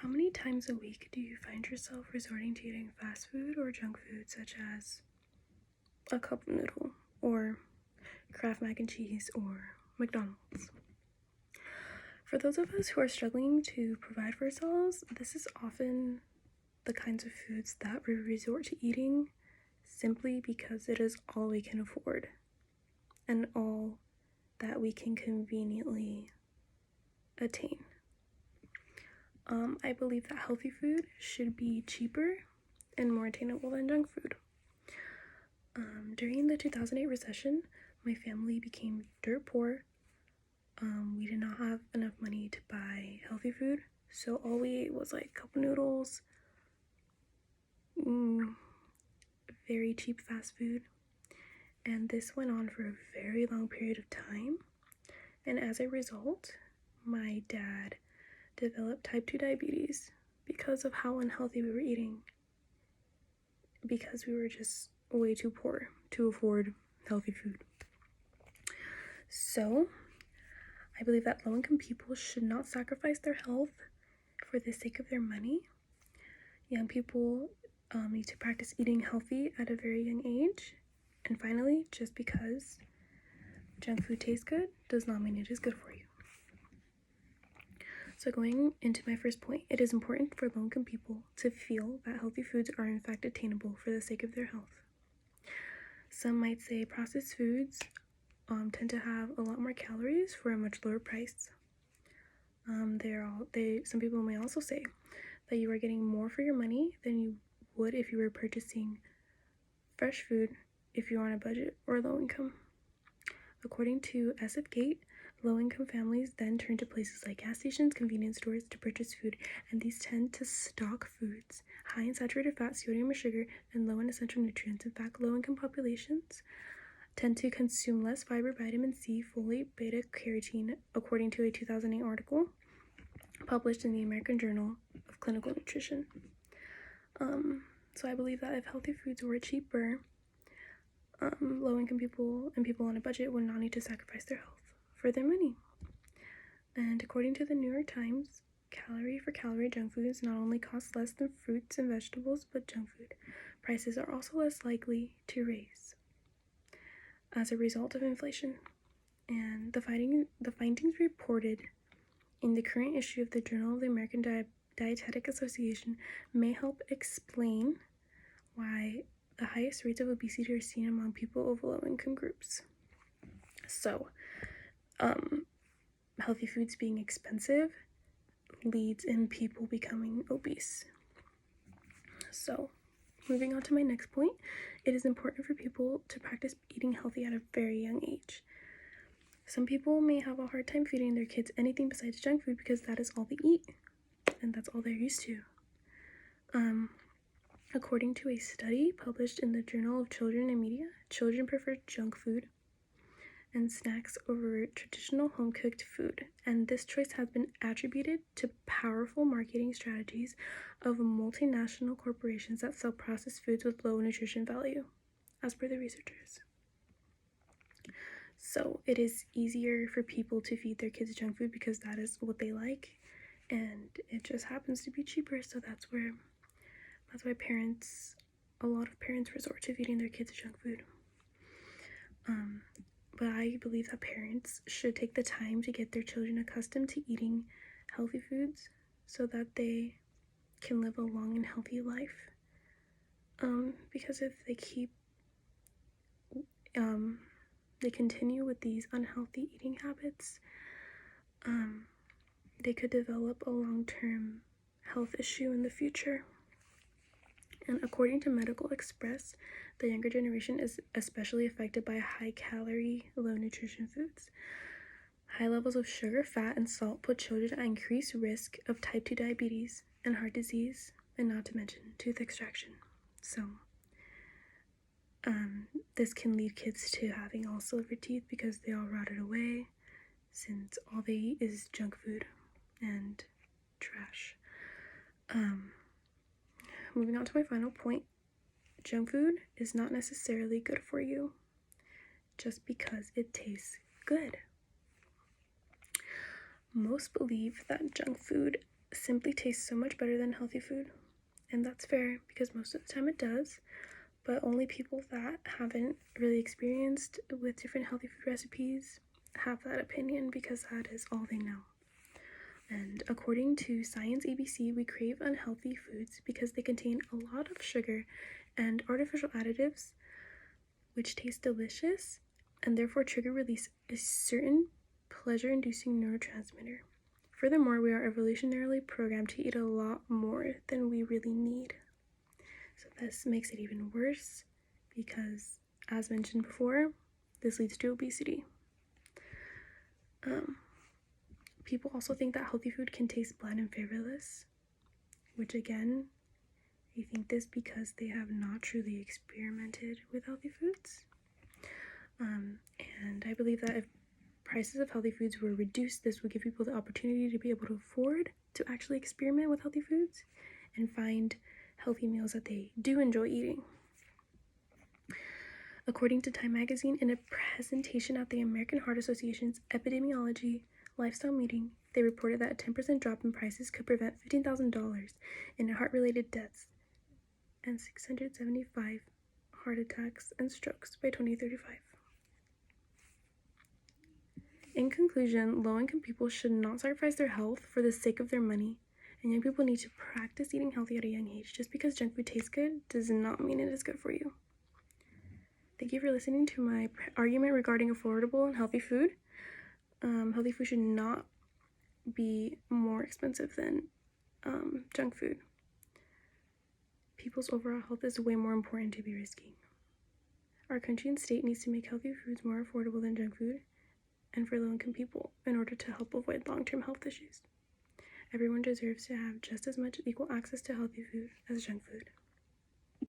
How many times a week do you find yourself resorting to eating fast food or junk food, such as a cup of noodle, or Kraft mac and cheese, or McDonald's? For those of us who are struggling to provide for ourselves, this is often the kinds of foods that we resort to eating simply because it is all we can afford and all that we can conveniently attain. I believe that healthy food should be cheaper and more attainable than junk food. During the 2008 recession, my family became dirt poor. We did not have enough money to buy healthy food, so all we ate was like cup noodles, very cheap fast food, and this went on for a very long period of time. And as a result, my dad developed type 2 diabetes because of how unhealthy we were eating, because we were just way too poor to afford healthy food. So I believe that low-income people should not sacrifice their health for the sake of their money. Young people need to practice eating healthy at a very young age. And finally, just because junk food tastes good does not mean it is good for you. So going into my first point, it is important for low-income people to feel that healthy foods are in fact attainable for the sake of their health. Some might say processed foods tend to have a lot more calories for a much lower price. Some people may also say that you are getting more for your money than you would if you were purchasing fresh food if you're on a budget or low income. According to SF Gate, low-income families then turn to places like gas stations, convenience stores to purchase food, and these tend to stock foods high in saturated fat, sodium, or sugar, and low in essential nutrients. In fact, low-income populations tend to consume less fiber, vitamin C, folate, beta-carotene, according to a 2008 article published in the American Journal of Clinical Nutrition. So I believe that if healthy foods were cheaper, low-income people and people on a budget would not need to sacrifice their health for their money. And according to the New York Times, calorie for calorie junk foods not only cost less than fruits and vegetables, but junk food prices are also less likely to raise as a result of inflation. And the findings reported in the current issue of the Journal of the American Dietetic Association may help explain why the highest rates of obesity are seen among people of low-income groups. So, healthy foods being expensive leads in people becoming obese. So, moving on to my next point, it is important for people to practice eating healthy at a very young age. Some people may have a hard time feeding their kids anything besides junk food because that is all they eat, and that's all they're used to. According to a study published in the Journal of Children and Media, children prefer junk food and snacks over traditional home-cooked food, and this choice has been attributed to powerful marketing strategies of multinational corporations that sell processed foods with low nutrition value, as per the researchers. So it is easier for people to feed their kids junk food because that is what they like, and it just happens to be cheaper, so that's why a lot of parents resort to feeding their kids junk food. But I believe that parents should take the time to get their children accustomed to eating healthy foods so that they can live a long and healthy life. Because if they continue with these unhealthy eating habits, they could develop a long-term health issue in the future. And according to Medical Express, the younger generation is especially affected by high-calorie, low-nutrition foods. High levels of sugar, fat, and salt put children at increased risk of type 2 diabetes and heart disease, and not to mention tooth extraction. So, this can lead kids to having all silver teeth because they all rotted away, since all they eat is junk food and trash. Moving on to my final point, junk food is not necessarily good for you just because it tastes good. Most believe that junk food simply tastes so much better than healthy food. And that's fair because most of the time it does, but only people that haven't really experienced with different healthy food recipes have that opinion because that is all they know. And according to Science ABC, we crave unhealthy foods because they contain a lot of sugar and artificial additives, which taste delicious and therefore trigger release a certain pleasure-inducing neurotransmitter. Furthermore, we are evolutionarily programmed to eat a lot more than we really need. So this makes it even worse because, as mentioned before, this leads to obesity. People also think that healthy food can taste bland and flavorless, which again, they think this because they have not truly experimented with healthy foods. And I believe that if prices of healthy foods were reduced, this would give people the opportunity to be able to afford to actually experiment with healthy foods and find healthy meals that they do enjoy eating. According to Time magazine, in a presentation at the American Heart Association's Epidemiology Lifestyle meeting, they reported that a 10% drop in prices could prevent $15,000 in heart-related deaths and 675 heart attacks and strokes by 2035. In conclusion, low-income people should not sacrifice their health for the sake of their money, and young people need to practice eating healthy at a young age. Just because junk food tastes good does not mean it is good for you. Thank you for listening to my argument regarding affordable and healthy food. Healthy food should not be more expensive than junk food. People's overall health is way more important to be risking. Our country and state needs to make healthy foods more affordable than junk food and for low-income people in order to help avoid long-term health issues. Everyone deserves to have just as much equal access to healthy food as junk food.